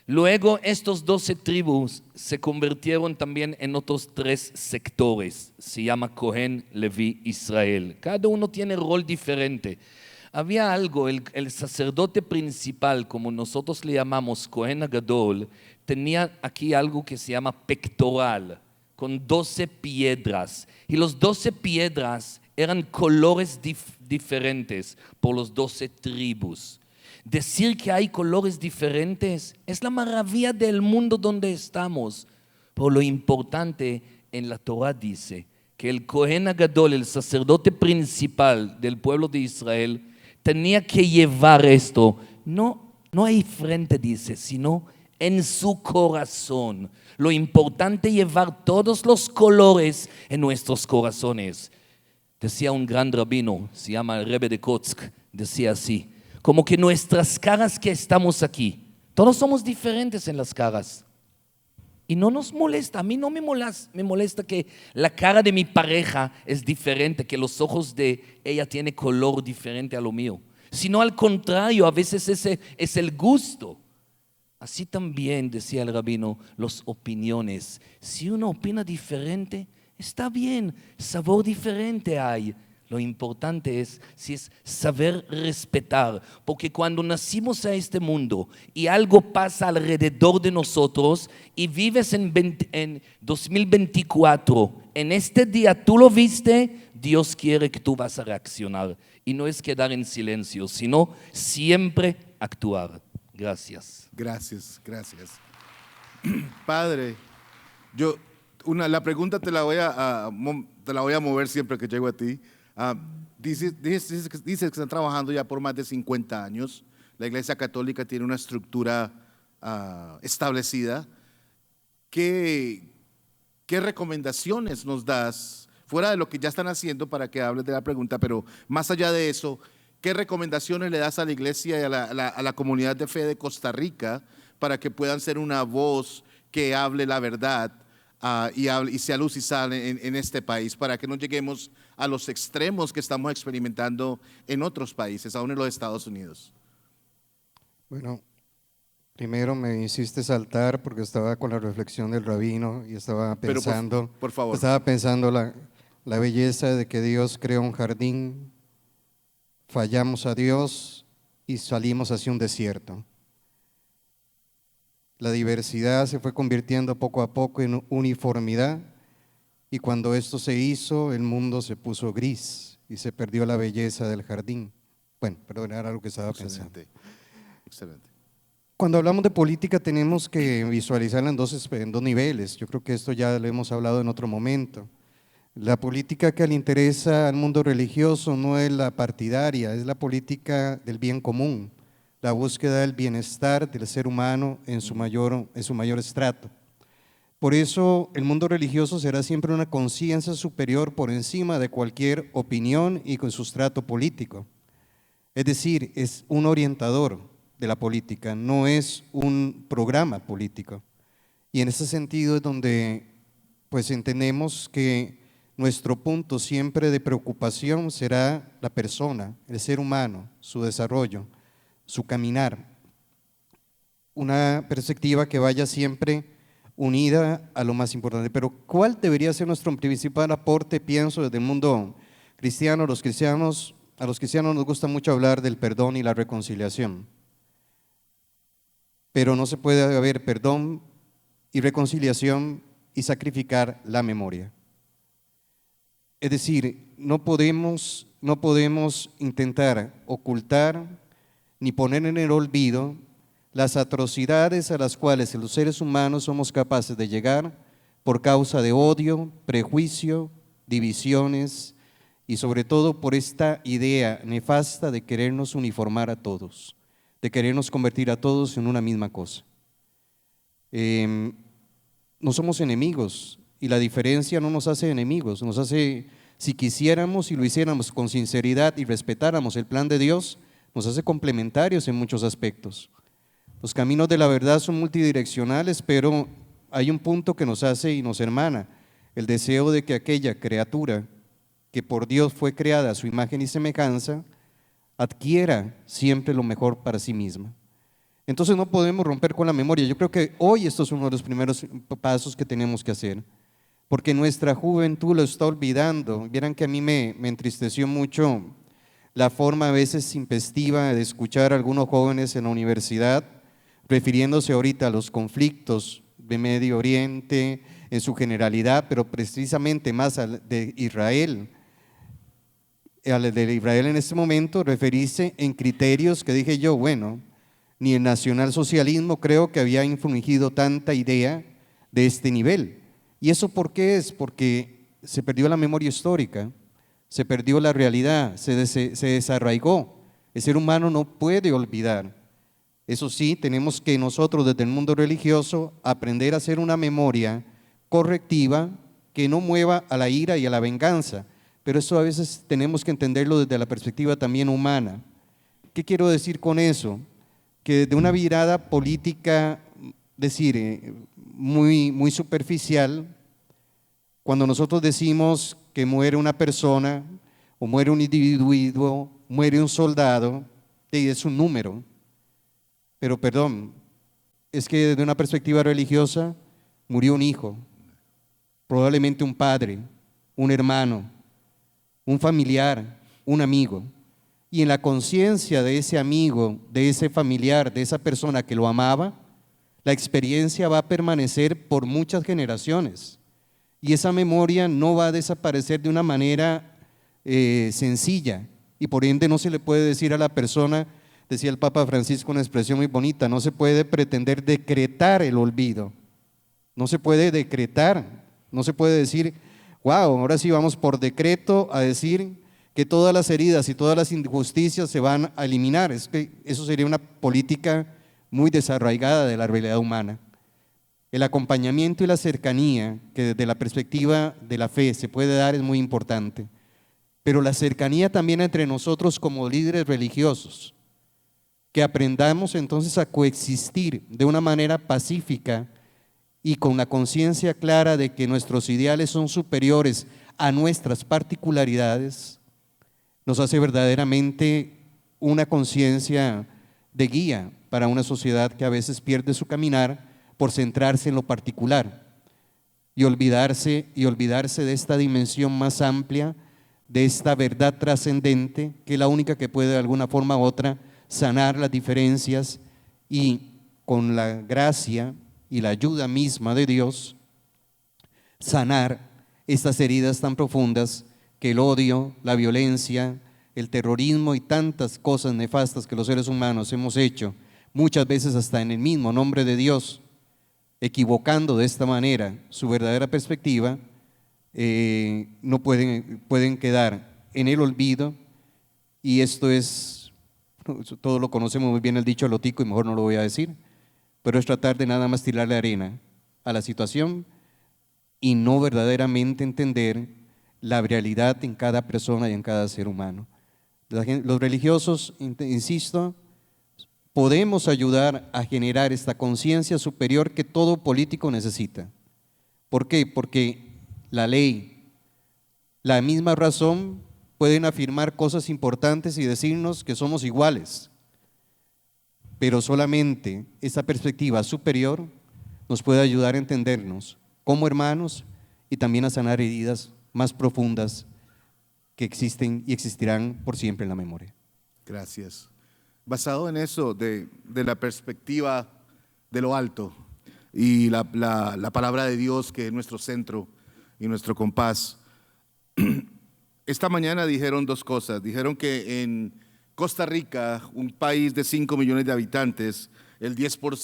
Luego estos 12 tribus se convirtieron también en otros 3 sectores. Se llama Cohen, Leví, Israel. Cada uno tiene rol diferente. Había algo, el sacerdote principal, como nosotros le llamamos Cohen Gadol, tenía aquí algo que se llama pectoral, con 12 piedras. Y los 12 piedras eran colores diferentes por los 12 tribus. Decir que hay colores diferentes es la maravilla del mundo donde estamos. Pero lo importante en la Torah dice que el Cohen Gadol, el sacerdote principal del pueblo de Israel, tenía que llevar esto, no ahí frente dice, sino en su corazón. Lo importante es llevar todos los colores en nuestros corazones. Decía un gran rabino, se llama el Rebbe de Kotsk, decía así, como que nuestras caras que estamos aquí, todos somos diferentes en las caras. Y no nos molesta, a mí no me molesta que la cara de mi pareja es diferente, que los ojos de ella tienen color diferente a lo mío. Sino al contrario, a veces ese es el gusto. Así también, decía el rabino, las opiniones. Si uno opina diferente, está bien, sabor diferente hay. Lo importante es saber respetar, porque cuando nacimos a este mundo y algo pasa alrededor de nosotros y vives en 2024, en este día tú lo viste, Dios quiere que tú vas a reaccionar y no es quedar en silencio, sino siempre actuar. Gracias. Gracias. Padre, la pregunta te la voy a mover siempre que llego a ti. Dices que están trabajando ya por más de 50 años. La Iglesia Católica tiene una estructura establecida. ¿Qué recomendaciones nos das, fuera de lo que ya están haciendo para que hables de la pregunta, pero más allá de eso, qué recomendaciones le das a la Iglesia y a la comunidad de fe de Costa Rica para que puedan ser una voz que hable la verdad y sea luz y sal en este país, para que no lleguemos a los extremos que estamos experimentando en otros países, aún en los Estados Unidos? Bueno, primero me hiciste saltar porque estaba con la reflexión del rabino y estaba pensando, por favor. Estaba pensando la belleza de que Dios creó un jardín, fallamos a Dios y salimos hacia un desierto. La diversidad se fue convirtiendo poco a poco en uniformidad y cuando esto se hizo, el mundo se puso gris y se perdió la belleza del jardín. Bueno, perdón, era lo que estaba pensando. Excelente. Cuando hablamos de política tenemos que visualizarla en dos niveles. Yo creo que esto ya lo hemos hablado en otro momento. La política que le interesa al mundo religioso no es la partidaria, es la política del bien común, la búsqueda del bienestar del ser humano en su mayor estrato. Por eso el mundo religioso será siempre una conciencia superior por encima de cualquier opinión y con sustrato político. Es decir, es un orientador de la política, no es un programa político. Y en ese sentido es donde pues entendemos que nuestro punto siempre de preocupación será la persona, el ser humano, su desarrollo, su caminar. Una perspectiva que vaya siempre unida a lo más importante. Pero ¿cuál debería ser nuestro principal aporte, pienso, desde el mundo cristiano? A los cristianos nos gusta mucho hablar del perdón y la reconciliación. Pero no se puede haber perdón y reconciliación y sacrificar la memoria. Es decir, no podemos intentar ocultar ni poner en el olvido las atrocidades a las cuales los seres humanos somos capaces de llegar por causa de odio, prejuicio, divisiones y sobre todo por esta idea nefasta de querernos uniformar a todos, de querernos convertir a todos en una misma cosa. No somos enemigos y la diferencia no nos hace enemigos, nos hace, si quisiéramos y lo hiciéramos con sinceridad y respetáramos el plan de Dios, nos hace complementarios en muchos aspectos. Los caminos de la verdad son multidireccionales, pero hay un punto que nos hace y nos hermana, el deseo de que aquella criatura que por Dios fue creada a su imagen y semejanza, adquiera siempre lo mejor para sí misma. Entonces no podemos romper con la memoria. Yo creo que hoy esto es uno de los primeros pasos que tenemos que hacer, porque nuestra juventud lo está olvidando. Vieran que a mí me entristeció mucho la forma a veces intempestiva de escuchar a algunos jóvenes en la universidad, refiriéndose ahorita a los conflictos de Medio Oriente en su generalidad, pero precisamente más de Israel. Al de Israel en este momento, referirse en criterios que dije yo, bueno, ni el nacionalsocialismo creo que había infringido tanta idea de este nivel. ¿Y eso por qué es? Porque se perdió la memoria histórica, se perdió la realidad, se desarraigó. El ser humano no puede olvidar. Eso sí, tenemos que nosotros desde el mundo religioso aprender a hacer una memoria correctiva que no mueva a la ira y a la venganza. Pero eso a veces tenemos que entenderlo desde la perspectiva también humana. ¿Qué quiero decir con eso? Que de una mirada política, decir, muy superficial, cuando nosotros decimos que muere una persona o muere un individuo, muere un soldado, es un número. Pero perdón, es que desde una perspectiva religiosa murió un hijo, probablemente un padre, un hermano, un familiar, un amigo. Y en la conciencia de ese amigo, de ese familiar, de esa persona que lo amaba, la experiencia va a permanecer por muchas generaciones. Y esa memoria no va a desaparecer de una manera sencilla. Y por ende no se le puede decir a la persona, decía el Papa Francisco una expresión muy bonita, no se puede pretender decretar el olvido. No se puede decretar, no se puede decir, wow, ahora sí vamos por decreto a decir que todas las heridas y todas las injusticias se van a eliminar. Es que eso sería una política muy desarraigada de la realidad humana. El acompañamiento y la cercanía que desde la perspectiva de la fe se puede dar es muy importante, pero la cercanía también entre nosotros como líderes religiosos, que aprendamos entonces a coexistir de una manera pacífica y con la conciencia clara de que nuestros ideales son superiores a nuestras particularidades, nos hace verdaderamente una conciencia de guía para una sociedad que a veces pierde su caminar por centrarse en lo particular y olvidarse de esta dimensión más amplia, de esta verdad trascendente, que es la única que puede de alguna forma u otra sanar las diferencias y con la gracia y la ayuda misma de Dios, sanar estas heridas tan profundas que el odio, la violencia, el terrorismo y tantas cosas nefastas que los seres humanos hemos hecho, muchas veces hasta en el mismo nombre de Dios, equivocando de esta manera su verdadera perspectiva, no pueden quedar en el olvido. Y esto es, todos lo conocemos muy bien, el dicho lotico, y mejor no lo voy a decir, pero es tratar de nada más tirarle arena a la situación y no verdaderamente entender la realidad en cada persona y en cada ser humano. Los religiosos, insisto, podemos ayudar a generar esta conciencia superior que todo político necesita. ¿Por qué? Porque la ley, la misma razón, pueden afirmar cosas importantes y decirnos que somos iguales, pero solamente esta perspectiva superior nos puede ayudar a entendernos como hermanos y también a sanar heridas más profundas que existen y existirán por siempre en la memoria. Gracias. Basado en eso, de la perspectiva de lo alto y la palabra de Dios, que es nuestro centro y nuestro compás, esta mañana dijeron dos cosas. Dijeron que en Costa Rica, un país de 5 millones de habitantes,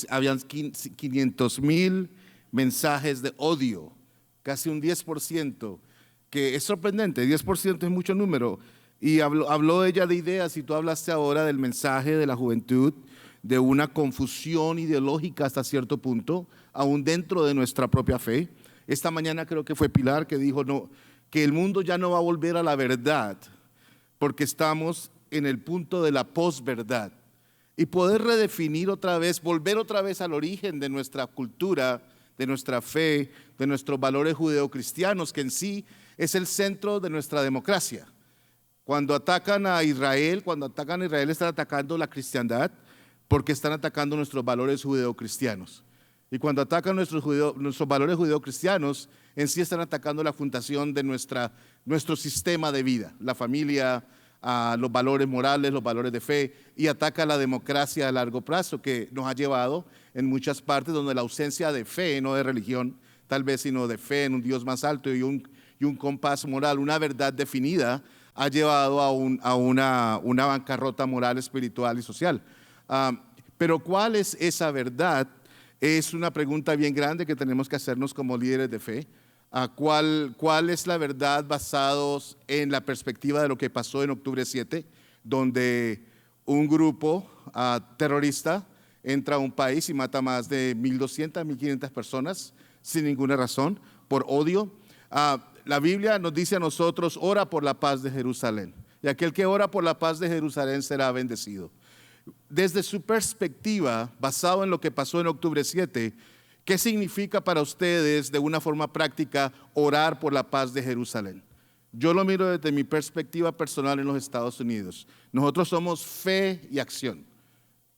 habían 500,000 mensajes de odio, casi un 10%, que es sorprendente. 10% es mucho número. Y habló ella de ideas, y tú hablaste ahora del mensaje de la juventud, de una confusión ideológica hasta cierto punto, aún dentro de nuestra propia fe. Esta mañana creo que fue Pilar que dijo que el mundo ya no va a volver a la verdad, porque estamos en el punto de la posverdad. Y poder redefinir otra vez, volver otra vez al origen de nuestra cultura, de nuestra fe, de nuestros valores judeocristianos, que en sí es el centro de nuestra democracia. Cuando atacan a Israel, están atacando la cristiandad, porque están atacando nuestros valores judeocristianos. Y cuando atacan nuestros valores judeocristianos, en sí están atacando la fundación de nuestro sistema de vida, la familia, los valores morales, los valores de fe, y ataca la democracia a largo plazo, que nos ha llevado en muchas partes donde la ausencia de fe, no de religión, tal vez, sino de fe en un Dios más alto y un compás moral, una verdad definida, ha llevado a una bancarrota moral, espiritual y social. Pero ¿cuál es esa verdad? Es una pregunta bien grande que tenemos que hacernos como líderes de fe. ¿Cuál es la verdad basados en la perspectiva de lo que pasó en octubre 7, donde un grupo terrorista entra a un país y mata más de 1,200, 1,500 personas sin ninguna razón, por odio? La Biblia nos dice a nosotros: ora por la paz de Jerusalén, y aquel que ora por la paz de Jerusalén será bendecido. Desde su perspectiva, basado en lo que pasó en octubre 7, ¿qué significa para ustedes de una forma práctica orar por la paz de Jerusalén? Yo lo miro desde mi perspectiva personal en los Estados Unidos. Nosotros somos fe y acción.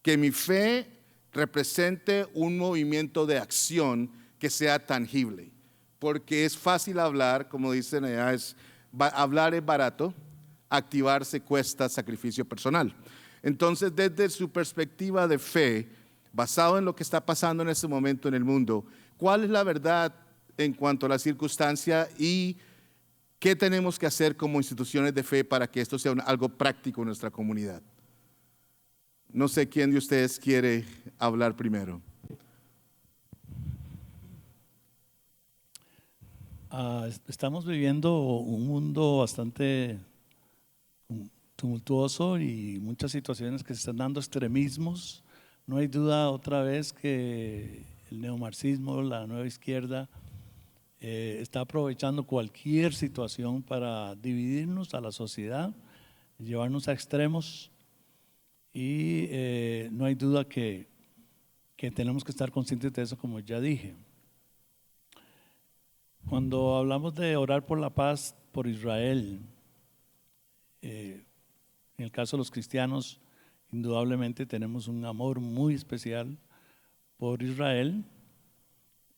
Que mi fe represente un movimiento de acción que sea tangible. Porque es fácil hablar, como dicen allá, hablar es barato, activarse cuesta sacrificio personal. Entonces, desde su perspectiva de fe, basado en lo que está pasando en este momento en el mundo, ¿cuál es la verdad en cuanto a la circunstancia y qué tenemos que hacer como instituciones de fe para que esto sea algo práctico en nuestra comunidad? No sé quién de ustedes quiere hablar primero. Estamos viviendo un mundo bastante tumultuoso y muchas situaciones que se están dando, extremismos. No hay duda otra vez que el neomarxismo, la nueva izquierda, está aprovechando cualquier situación para dividirnos a la sociedad, llevarnos a extremos, y no hay duda que tenemos que estar conscientes de eso, como ya dije. Cuando hablamos de orar por la paz por Israel, en el caso de los cristianos, indudablemente tenemos un amor muy especial por Israel.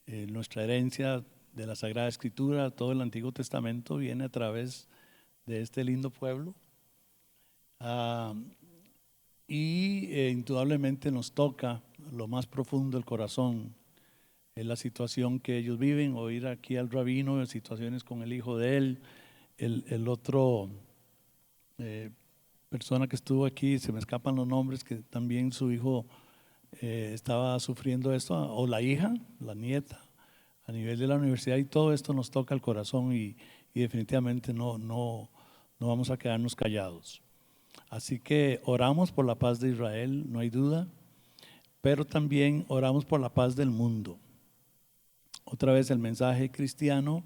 Nuestra herencia de la Sagrada Escritura, todo el Antiguo Testamento, viene a través de este lindo pueblo. Indudablemente nos toca lo más profundo del corazón, la situación que ellos viven, oír aquí al rabino, situaciones con el hijo de él, el otro persona que estuvo aquí, se me escapan los nombres, que también su hijo estaba sufriendo esto, o la hija, la nieta, a nivel de la universidad, y todo esto nos toca el corazón y definitivamente no vamos a quedarnos callados. Así que oramos por la paz de Israel, no hay duda, pero también oramos por la paz del mundo. Otra vez el mensaje cristiano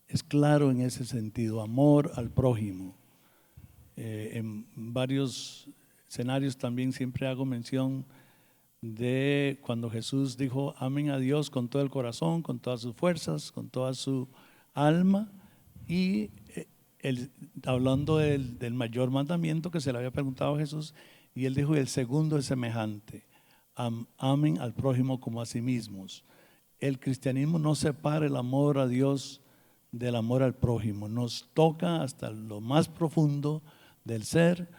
es claro en ese sentido: amor al prójimo. En varios escenarios también siempre hago mención de cuando Jesús dijo amen a Dios con todo el corazón, con todas sus fuerzas, con toda su alma, y hablando del mayor mandamiento que se le había preguntado a Jesús, y él dijo, y el segundo es semejante, amen al prójimo como a sí mismos. El cristianismo no separa el amor a Dios del amor al prójimo, nos toca hasta lo más profundo del ser,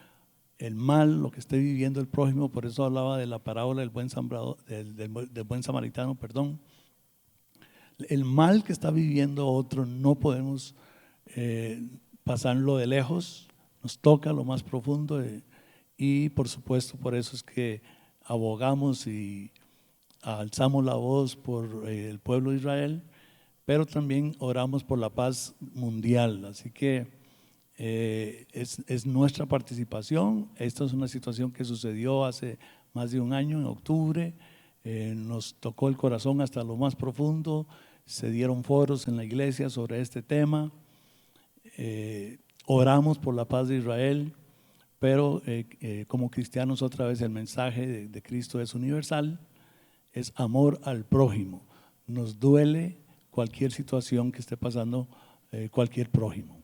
el mal, lo que esté viviendo el prójimo. Por eso hablaba de la parábola del buen sembrador, del buen samaritano, perdón. El mal que está viviendo otro no podemos pasarlo de lejos, nos toca lo más profundo y por supuesto por eso es que abogamos y alzamos la voz por el pueblo de Israel, pero también oramos por la paz mundial. Así que es nuestra participación. Esta es una situación que sucedió hace más de un año, en octubre. Nos tocó el corazón hasta lo más profundo. Se dieron foros en la iglesia sobre este tema. Oramos por la paz de Israel, pero como cristianos otra vez el mensaje de Cristo es universal, es amor al prójimo. Nos duele cualquier situación que esté pasando cualquier prójimo.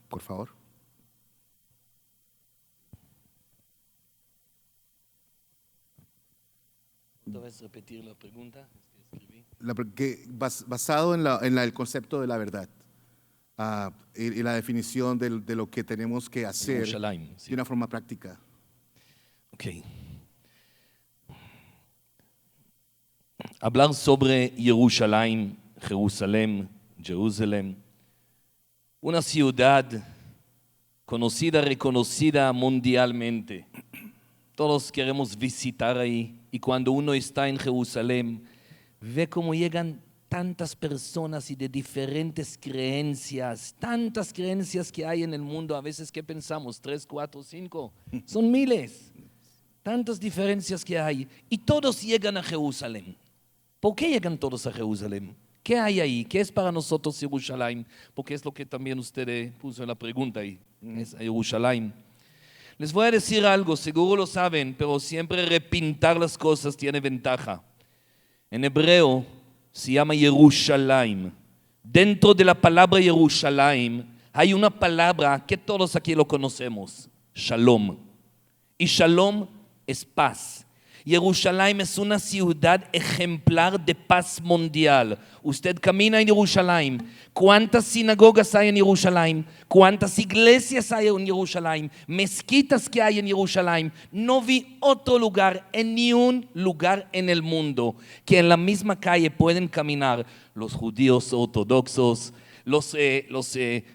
Por favor. ¿Puedes repetir la pregunta? Basado en el concepto de la verdad y la definición de lo que tenemos que hacer sí. de una forma práctica. Ok. Hablar sobre Jerusalén, Jerusalén, una ciudad conocida, reconocida mundialmente. Todos queremos visitar ahí, y cuando uno está en Jerusalén, ve cómo llegan tantas personas y de diferentes creencias, tantas creencias que hay en el mundo. A veces, ¿qué pensamos? 3, 4, 5, son miles. Tantas diferencias que hay, y todos llegan a Jerusalén. ¿Por qué llegan todos a Jerusalén? ¿Qué hay ahí? ¿Qué es para nosotros Jerusalén? Porque es lo que también usted puso en la pregunta ahí, es Jerusalén. Les voy a decir algo, seguro lo saben, pero siempre repintar las cosas tiene ventaja. En hebreo se llama Jerusalén. Dentro de la palabra Jerusalén hay una palabra que todos aquí lo conocemos, Shalom. Y Shalom es paz. Jerusalén es una ciudad ejemplar de paz mundial. Usted camina en Jerusalén. ¿Cuántas sinagogas hay en Jerusalén? ¿Cuántas iglesias hay en Jerusalén? Mezquitas que hay en Jerusalén. No vi otro lugar, en ni un lugar en el mundo, que en la misma calle pueden caminar los judíos ortodoxos, los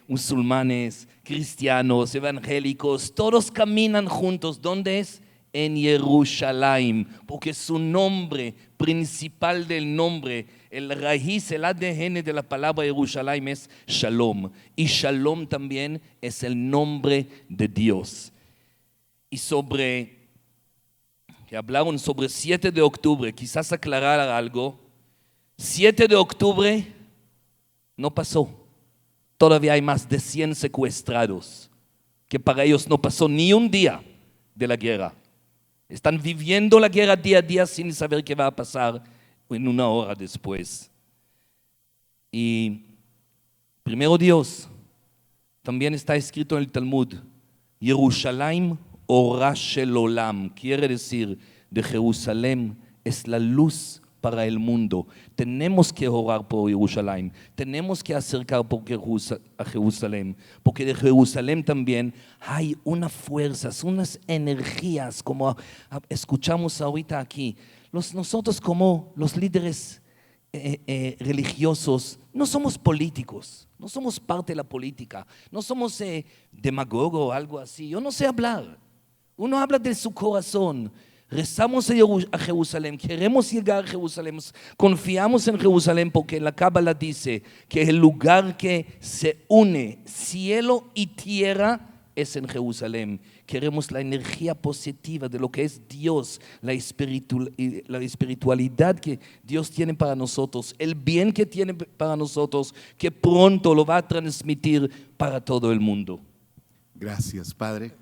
musulmanes, cristianos, evangélicos, todos caminan juntos. ¿Dónde es? En Jerusalén, porque su nombre principal del nombre, el raíz, el ADN de la palabra Jerusalén es Shalom, y Shalom también es el nombre de Dios. Y que hablaron sobre 7 de octubre, quizás aclarar algo. 7 de octubre no pasó, todavía hay más de 100 secuestrados, que para ellos no pasó ni un día de la guerra. Están viviendo la guerra día a día sin saber qué va a pasar en una hora después. Y primero Dios, también está escrito en el Talmud, Jerusalén Ora Shel Olam, quiere decir, de Jerusalén es la luz para el mundo. Tenemos que orar por Jerusalén, tenemos que acercar a Jerusalén, porque de Jerusalén también hay unas fuerzas, unas energías, como escuchamos ahorita aquí. Nosotros como los líderes religiosos no somos políticos, no somos parte de la política, no somos demagogos o algo así. Yo no sé hablar, uno habla de su corazón. Rezamos a Jerusalén, queremos llegar a Jerusalén, confiamos en Jerusalén porque la Cábala dice que el lugar que se une cielo y tierra es en Jerusalén. Queremos la energía positiva de lo que es Dios, la espiritualidad que Dios tiene para nosotros, el bien que tiene para nosotros, que pronto lo va a transmitir para todo el mundo. Gracias, Padre.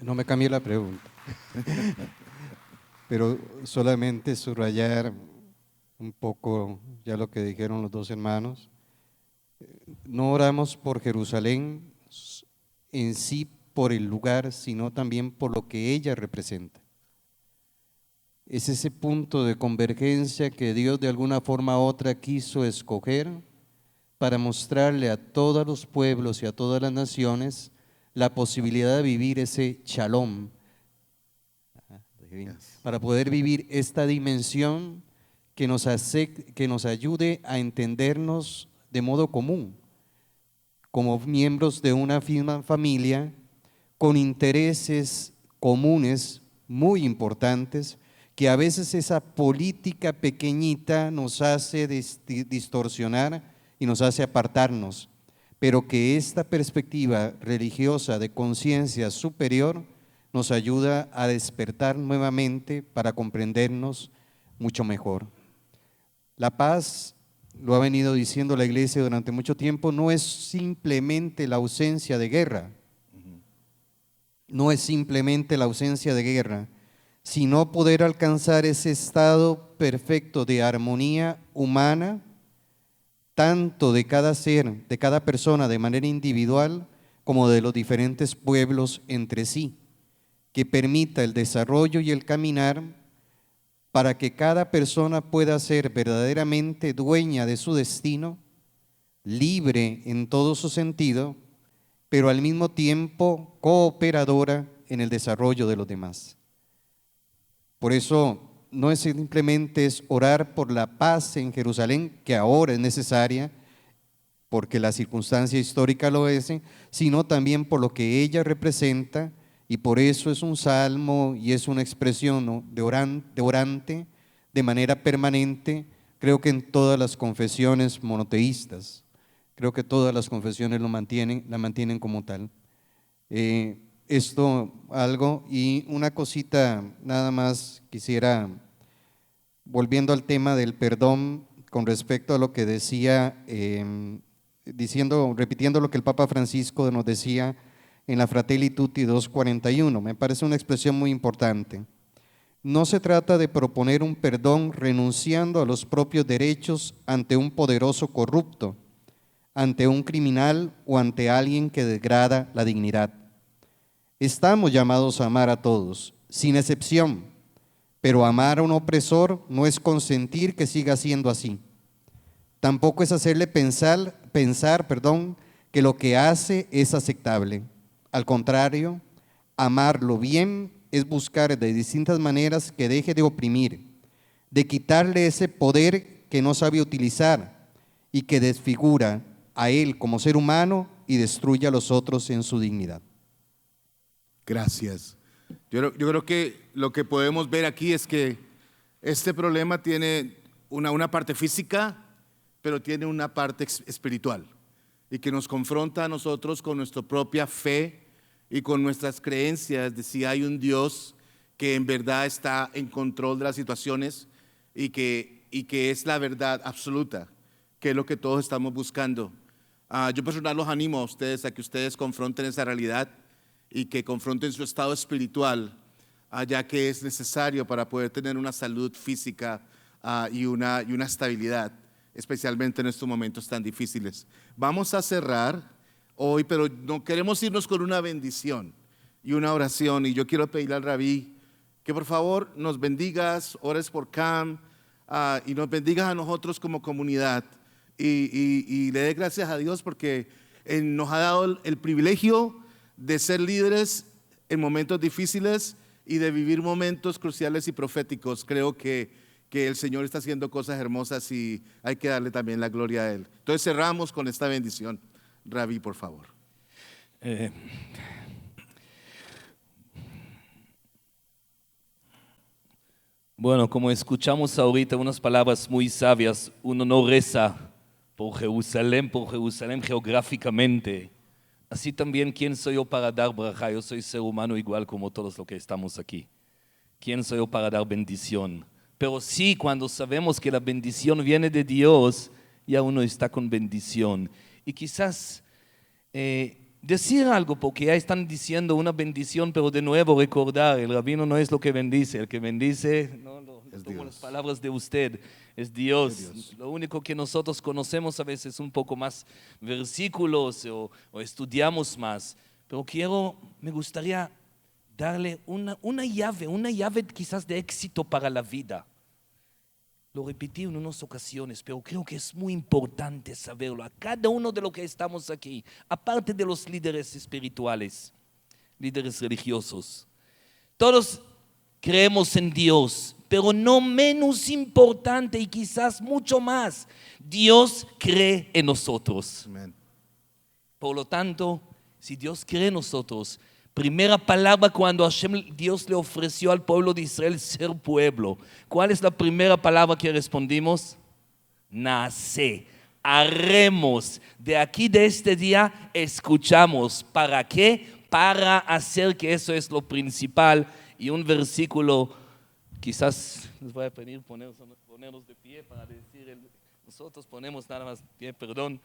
No me cambié la pregunta, pero solamente subrayar un poco ya lo que dijeron los dos hermanos. No oramos por Jerusalén en sí por el lugar, sino también por lo que ella representa. Es ese punto de convergencia que Dios de alguna forma u otra quiso escoger para mostrarle a todos los pueblos y a todas las naciones la posibilidad de vivir ese shalom, para poder vivir esta dimensión que nos ayude a entendernos de modo común, como miembros de una misma familia, con intereses comunes muy importantes, que a veces esa política pequeñita nos hace distorsionar y nos hace apartarnos, pero que esta perspectiva religiosa de conciencia superior nos ayuda a despertar nuevamente para comprendernos mucho mejor. La paz, lo ha venido diciendo la Iglesia durante mucho tiempo, no es simplemente la ausencia de guerra, no es simplemente la ausencia de guerra, sino poder alcanzar ese estado perfecto de armonía humana, tanto de cada ser, de cada persona de manera individual, como de los diferentes pueblos entre sí, que permita el desarrollo y el caminar para que cada persona pueda ser verdaderamente dueña de su destino, libre en todo su sentido, pero al mismo tiempo cooperadora en el desarrollo de los demás. Por eso no es simplemente orar por la paz en Jerusalén, que ahora es necesaria, porque la circunstancia histórica lo es, sino también por lo que ella representa, y por eso es un salmo y es una expresión, ¿no?, de orante de manera permanente. Creo que en todas las confesiones monoteístas, creo que todas las confesiones la mantienen como tal. Esto algo, y una cosita nada más quisiera, volviendo al tema del perdón, con respecto a lo que decía, repitiendo lo que el Papa Francisco nos decía en la Fratelli Tutti 241, me parece una expresión muy importante. No se trata de proponer un perdón renunciando a los propios derechos ante un poderoso corrupto, ante un criminal o ante alguien que degrada la dignidad. Estamos llamados a amar a todos, sin excepción, pero amar a un opresor no es consentir que siga siendo así. Tampoco es hacerle pensar, que lo que hace es aceptable. Al contrario, amarlo bien es buscar de distintas maneras que deje de oprimir, de quitarle ese poder que no sabe utilizar y que desfigura a él como ser humano y destruye a los otros en su dignidad. Gracias. Yo creo que lo que podemos ver aquí es que este problema tiene una parte física, pero tiene una parte espiritual, y que nos confronta a nosotros con nuestra propia fe y con nuestras creencias de si hay un Dios que en verdad está en control de las situaciones y que es la verdad absoluta, que es lo que todos estamos buscando. Yo personal los animo a ustedes a que ustedes confronten esa realidad y que confronten su estado espiritual, ya que es necesario para poder tener una salud física y una estabilidad, especialmente en estos momentos tan difíciles. Vamos a cerrar hoy, pero no queremos irnos con una bendición y una oración, y yo quiero pedirle al Rabí que por favor nos bendigas, ores por Cam y nos bendigas a nosotros como comunidad, y le dé gracias a Dios porque nos ha dado el privilegio de ser líderes en momentos difíciles y de vivir momentos cruciales y proféticos. Creo que el Señor está haciendo cosas hermosas y hay que darle también la gloria a Él. Entonces cerramos con esta bendición. Rabí, por favor. Bueno, como escuchamos ahorita unas palabras muy sabias, uno no reza por Jerusalén geográficamente. Así también, ¿quién soy yo para dar braja? Yo soy ser humano igual como todos los que estamos aquí. ¿Quién soy yo para dar bendición? Pero sí, cuando sabemos que la bendición viene de Dios, ya uno está con bendición. Y quizás decir algo, porque ya están diciendo una bendición, pero de nuevo recordar, el rabino no es lo que bendice, el que bendice, no Es tomo Dios. las palabras de usted, es Dios. Es Dios. Lo único que nosotros conocemos a veces un poco más versículos o estudiamos más, pero me gustaría darle una llave quizás de éxito para la vida. Lo repetí en unas ocasiones, pero creo que es muy importante saberlo. A cada uno de los que estamos aquí, aparte de los líderes espirituales, líderes religiosos, todos creemos en Dios, pero no menos importante y quizás mucho más, Dios cree en nosotros. Amén. Por lo tanto, si Dios cree en nosotros, primera palabra cuando Dios le ofreció al pueblo de Israel ser pueblo, ¿cuál es la primera palabra que respondimos? Nace, haremos. De aquí, de este día, escuchamos. ¿Para qué? Para hacer que eso es lo principal. Y un versículo, quizás les voy a pedir ponernos de pie para decir, nosotros ponemos nada más de pie, perdón.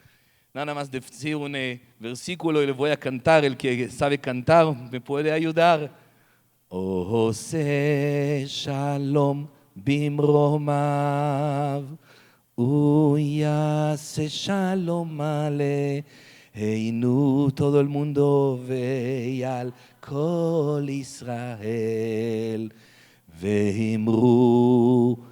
Nada más decir un versículo y le voy a cantar. El que sabe cantar me puede ayudar. Ose shalom bimromav, uyase shalom aleinu. Todo el mundo ve al kol Israel, veimru.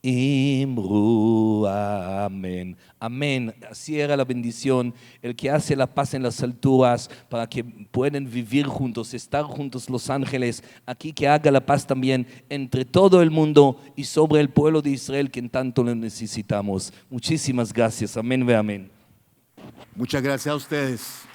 Imru, amén. Amén. Así era la bendición, el que hace la paz en las alturas para que puedan vivir juntos, estar juntos los ángeles. Aquí que haga la paz también entre todo el mundo y sobre el pueblo de Israel que en tanto lo necesitamos. Muchísimas gracias. Amén ve amén. Muchas gracias a ustedes.